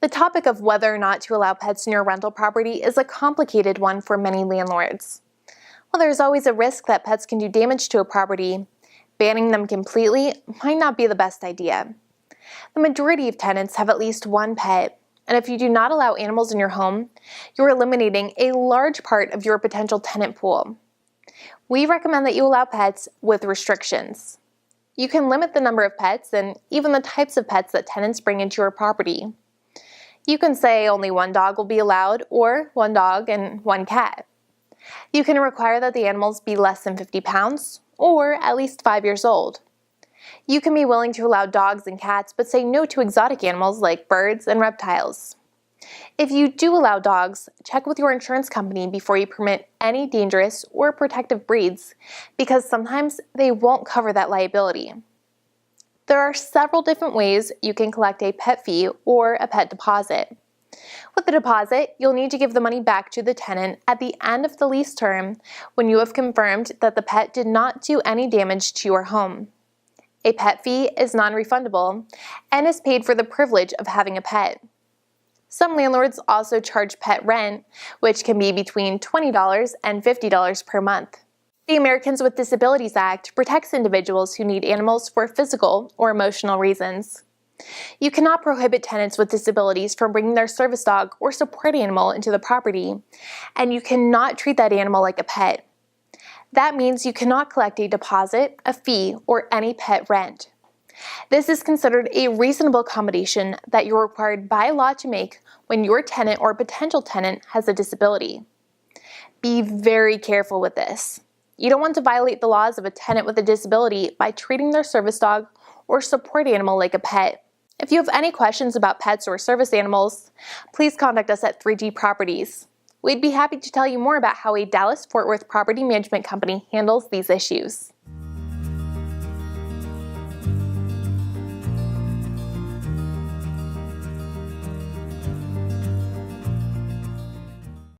The topic of whether or not to allow pets in your rental property is a complicated one for many landlords. While there's always a risk that pets can do damage to a property, banning them completely might not be the best idea. The majority of tenants have at least one pet, and if you do not allow animals in your home, you're eliminating a large part of your potential tenant pool. We recommend that you allow pets with restrictions. You can limit the number of pets and even the types of pets that tenants bring into your property. You can say only one dog will be allowed, or one dog and one cat. You can require that the animals be less than 50 pounds, or at least 5 years old. You can be willing to allow dogs and cats, but say no to exotic animals like birds and reptiles. If you do allow dogs, check with your insurance company before you permit any dangerous or protective breeds, because sometimes they won't cover that liability. There are several different ways you can collect a pet fee or a pet deposit. With the deposit, you'll need to give the money back to the tenant at the end of the lease term when you have confirmed that the pet did not do any damage to your home. A pet fee is non-refundable and is paid for the privilege of having a pet. Some landlords also charge pet rent, which can be between $20 and $50 per month. The Americans with Disabilities Act protects individuals who need animals for physical or emotional reasons. You cannot prohibit tenants with disabilities from bringing their service dog or support animal into the property, and you cannot treat that animal like a pet. That means you cannot collect a deposit, a fee, or any pet rent. This is considered a reasonable accommodation that you're required by law to make when your tenant or potential tenant has a disability. Be very careful with this. You don't want to violate the laws of a tenant with a disability by treating their service dog or support animal like a pet. If you have any questions about pets or service animals, please contact us at 3G Properties. We'd be happy to tell you more about how a Dallas-Fort Worth property management company handles these issues.